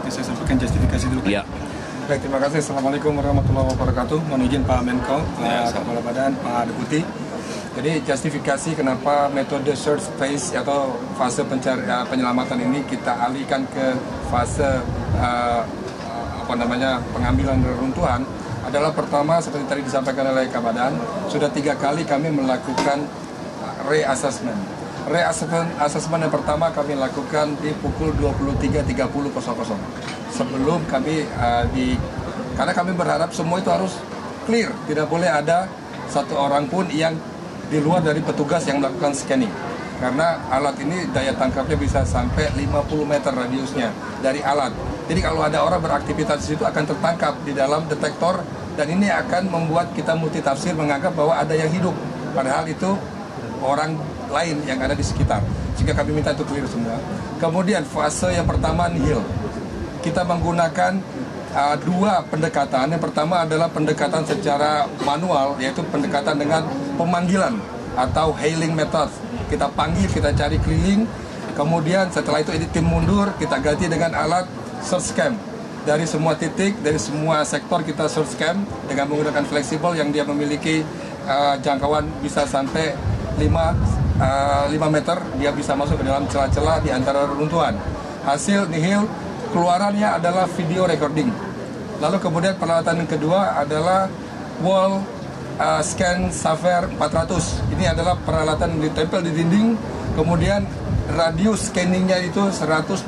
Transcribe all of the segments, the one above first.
Oke, saya sampaikan justifikasi dulu. Ya. Baik, terima kasih. Assalamualaikum warahmatullahi wabarakatuh. Mohon izin Pak Menko, Kepala Badan, Pak Deputi. Jadi justifikasi kenapa metode search phase atau fase penyelamatan ini kita alihkan ke fase pengambilan reruntuhan adalah pertama seperti tadi disampaikan oleh Kabadan, sudah 3 kali kami melakukan reassessment. Reassessment yang pertama kami lakukan di pukul 23.30 sebelum kami karena kami berharap semua itu harus clear, tidak boleh ada satu orang pun yang di luar dari petugas yang melakukan scanning. Karena alat ini daya tangkapnya bisa sampai 50 meter radiusnya dari alat. Jadi kalau ada orang beraktivitas di situ akan tertangkap di dalam detektor, dan ini akan membuat kita multitafsir menganggap bahwa ada yang hidup, padahal itu orang lain yang ada di sekitar. Jika kami minta itu clear semua. Kemudian fase yang pertama nihil. Kita menggunakan 2 pendekatan. Yang pertama adalah pendekatan secara manual, yaitu pendekatan dengan pemanggilan atau hailing method. Kita panggil, kita cari keliling. Kemudian setelah itu tim mundur, kita ganti dengan alat search cam. Dari semua titik, dari semua sektor kita search cam dengan menggunakan fleksibel yang dia memiliki jangkauan bisa sampai 5 meter. Dia bisa masuk ke dalam celah-celah di antara reruntuhan. Hasil nihil, keluarannya adalah video recording. Lalu kemudian peralatan yang kedua adalah wall scan Saver 400. Ini adalah peralatan yang ditempel di dinding. Kemudian radius scanningnya itu 120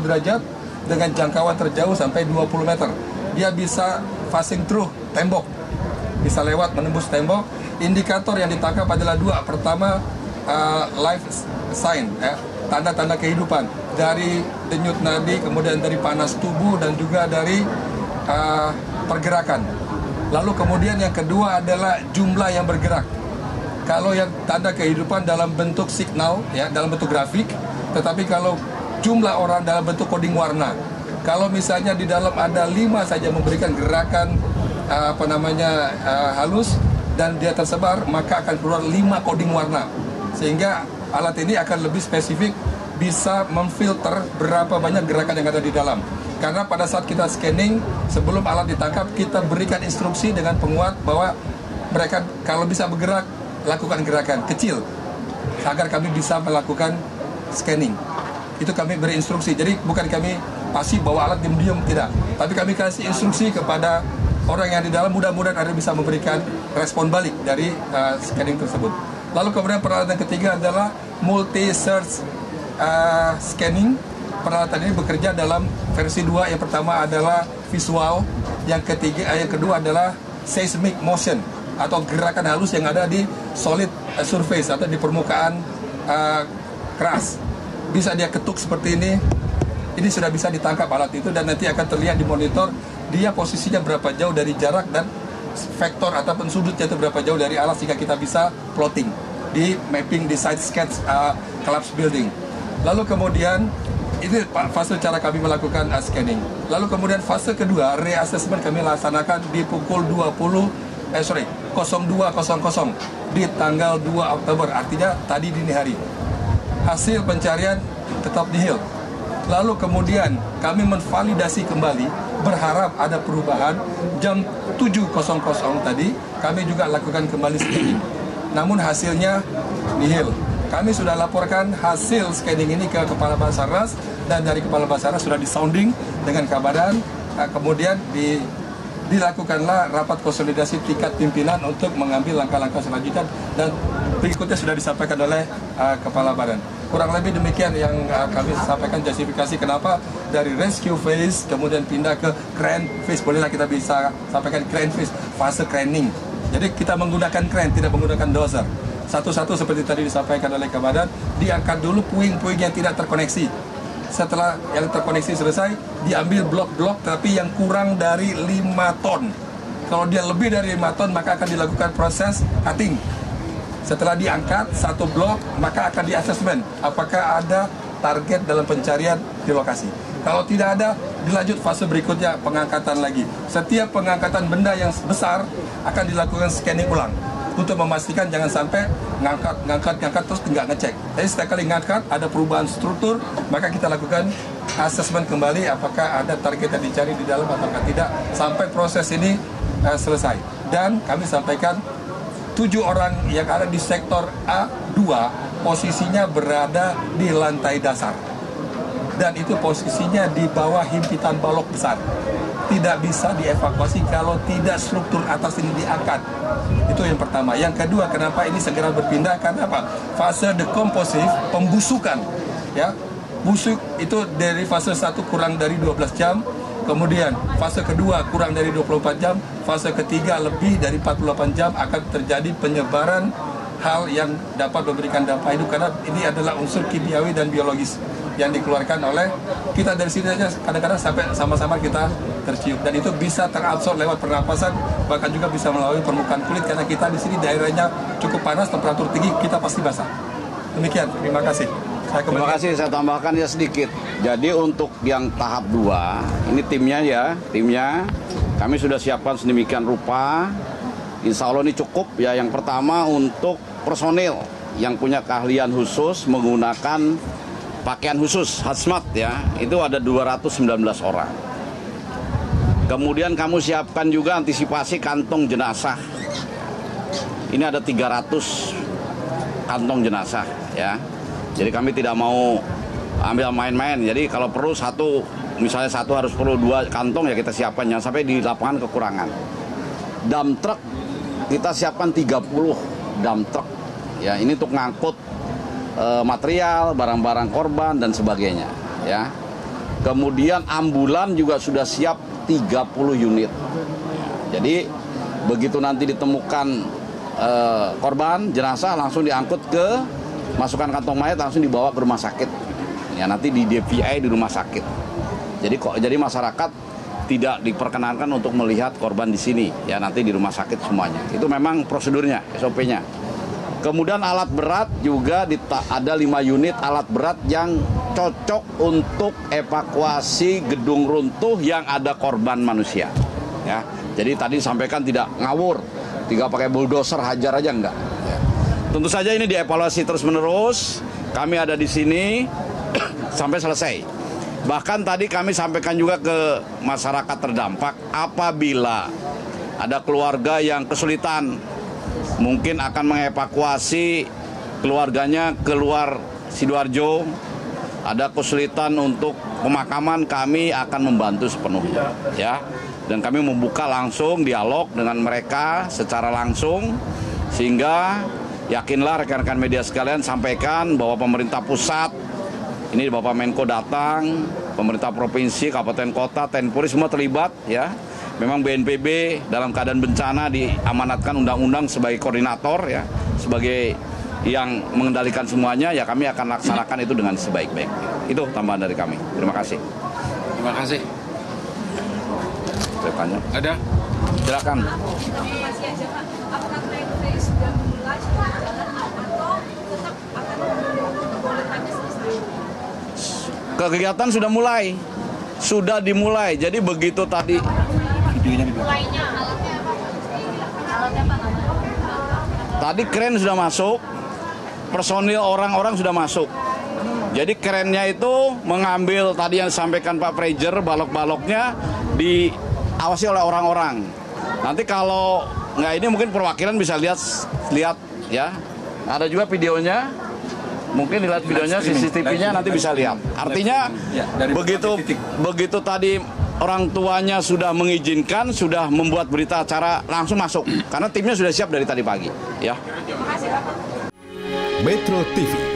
derajat dengan jangkauan terjauh sampai 20 meter. Dia bisa passing through tembok, bisa lewat menembus tembok. Indikator yang ditangkap adalah 2. Pertama, life sign, tanda-tanda kehidupan dari denyut nadi, kemudian dari panas tubuh, dan juga dari pergerakan. Lalu kemudian yang kedua adalah jumlah yang bergerak. Kalau yang tanda kehidupan dalam bentuk signal, dalam bentuk grafik, tetapi kalau jumlah orang dalam bentuk coding warna. Kalau misalnya di dalam ada 5 saja memberikan gerakan halus dan dia tersebar, maka akan keluar 5 coding warna. Sehingga alat ini akan lebih spesifik, bisa memfilter berapa banyak gerakan yang ada di dalam. Karena pada saat kita scanning, sebelum alat ditangkap, kita berikan instruksi dengan penguat bahwa mereka kalau bisa bergerak, lakukan gerakan kecil agar kami bisa melakukan scanning. Itu kami beri instruksi. Jadi bukan kami pasif bawa alat diam-diam, tidak. Tapi kami kasih instruksi kepada orang yang di dalam, mudah-mudahan ada bisa memberikan respon balik dari scanning tersebut. Lalu kemudian peralatan ketiga adalah multi-search scanning. Peralatan ini bekerja dalam versi 2. Yang pertama adalah visual, yang kedua adalah seismic motion atau gerakan halus yang ada di solid surface atau di permukaan keras. Bisa dia ketuk seperti ini. Ini sudah bisa ditangkap alat itu, dan nanti akan terlihat di monitor dia posisinya berapa jauh dari jarak dan vektor ataupun sudutnya itu berapa jauh dari alat, sehingga kita bisa plotting di mapping di site sketch collapse building. Lalu kemudian ini fase cara kami melakukan scanning. Lalu kemudian fase kedua, reassessment, kami laksanakan di pukul 02.00 di tanggal 2 Oktober, artinya tadi dini hari. Hasil pencarian tetap nihil. Lalu kemudian kami menvalidasi kembali, berharap ada perubahan. Jam 7.00 tadi kami juga lakukan kembali scanning, namun hasilnya nihil. Kami sudah laporkan hasil scanning ini ke Kepala Basarnas, dan dari Kepala Basarnas sudah disounding dengan Kabadan. Kemudian dilakukanlah rapat konsolidasi tingkat pimpinan untuk mengambil langkah-langkah selanjutnya, dan berikutnya sudah disampaikan oleh Kepala Badan. Kurang lebih demikian yang kami sampaikan justifikasi kenapa dari rescue phase kemudian pindah ke crane phase. Bolehlah kita bisa sampaikan crane phase, fase craning. Jadi kita menggunakan crane, tidak menggunakan dozer. Satu-satu seperti tadi disampaikan oleh Kabadan, diangkat dulu puing-puing yang tidak terkoneksi. Setelah yang terkoneksi selesai, diambil blok-blok tapi yang kurang dari 5 ton. Kalau dia lebih dari 5 ton, maka akan dilakukan proses cutting. Setelah diangkat satu blok, maka akan di-assessment apakah ada target dalam pencarian di lokasi. Kalau tidak ada, dilanjut fase berikutnya, pengangkatan lagi. Setiap pengangkatan benda yang besar akan dilakukan scanning ulang untuk memastikan jangan sampai ngangkat terus nggak ngecek. Jadi setiap kali ngangkat ada perubahan struktur, maka kita lakukan asesmen kembali apakah ada target yang dicari di dalam atau tidak sampai proses ini selesai. Dan kami sampaikan 7 orang yang ada di sektor A2 posisinya berada di lantai dasar. Dan itu posisinya di bawah himpitan balok besar. Tidak bisa dievakuasi kalau tidak struktur atas ini diangkat. Itu yang pertama. Yang kedua, kenapa ini segera berpindah? Karena apa? Fase dekomposif, pembusukan. Ya, busuk itu dari fase 1 kurang dari 12 jam. Kemudian fase kedua kurang dari 24 jam. Fase ketiga lebih dari 48 jam akan terjadi penyebaran hal yang dapat memberikan dampak hidup. Karena ini adalah unsur kimiawi dan biologis yang dikeluarkan oleh kita dari sini saja kadang-kadang sampai sama-sama kita tercium, dan itu bisa terabsorb lewat pernapasan, bahkan juga bisa melalui permukaan kulit karena kita di sini daerahnya cukup panas, temperatur tinggi, kita pasti basah. Demikian, terima kasih. Terima kasih, saya tambahkan ya sedikit. Jadi untuk yang tahap 2, ini timnya kami sudah siapkan sedemikian rupa. Insya Allah ini cukup ya. Yang pertama untuk personil yang punya keahlian khusus menggunakan pakaian khusus hazmat ya, itu ada 219 orang. Kemudian kamu siapkan juga antisipasi kantong jenazah. Ini ada 300 kantong jenazah ya. Jadi kami tidak mau ambil main-main. Jadi kalau perlu misalnya satu harus perlu 2 kantong ya kita siapkan, jangan sampai di lapangan kekurangan. Dump truck kita siapkan 30 dump truck ya, ini untuk ngangkut material, barang-barang korban dan sebagainya ya. Kemudian ambulan juga sudah siap 30 unit ya. Jadi begitu nanti ditemukan korban, jenazah langsung diangkut masukkan kantong mayat, langsung dibawa ke rumah sakit ya, nanti di DVI di rumah sakit. Jadi masyarakat tidak diperkenankan untuk melihat korban di sini ya, nanti di rumah sakit semuanya. Itu memang prosedurnya, SOP-nya. Kemudian alat berat juga ada 5 unit alat berat yang cocok untuk evakuasi gedung runtuh yang ada korban manusia. Ya, jadi tadi disampaikan tidak ngawur, tidak pakai bulldozer hajar aja enggak. Ya. Tentu saja ini dievaluasi terus-menerus. Kami ada di sini sampai selesai. Bahkan tadi kami sampaikan juga ke masyarakat terdampak, apabila ada keluarga yang kesulitan mungkin akan mengevakuasi keluarganya keluar Sidoarjo, ada kesulitan untuk pemakaman, kami akan membantu sepenuhnya ya. Dan kami membuka langsung dialog dengan mereka secara langsung, sehingga yakinlah rekan-rekan media sekalian, sampaikan bahwa pemerintah pusat ini Bapak Menko datang, pemerintah provinsi, kabupaten kota, TNI Polri semua terlibat ya. Memang BNPB dalam keadaan bencana diamanatkan undang-undang sebagai koordinator ya, sebagai yang mengendalikan semuanya ya, kami akan laksanakan itu dengan sebaik-baiknya. Itu tambahan dari kami. Terima kasih. Terima kasih. Saya tanya. Ada? Silakan. Masih aja Pak, apakah PNP sudah mulai atau tetap akan membolehkannya selesai? Kegiatan sudah mulai. Sudah dimulai. Jadi begitu tadi Mulainya alatnya apa? Alatnya apa? tadi kren sudah masuk, personil orang-orang sudah masuk. Jadi kerennya itu mengambil tadi yang disampaikan Pak Fraser, balok-baloknya diawasi oleh orang-orang. Nanti kalau nggak ini mungkin perwakilan bisa lihat ya. Ada juga videonya. Mungkin dilihat videonya, CCTV-nya nanti bisa lihat. Artinya begitu tadi orang tuanya sudah mengizinkan, sudah membuat berita acara, langsung masuk. Karena timnya sudah siap dari tadi pagi. Ya. Metro TV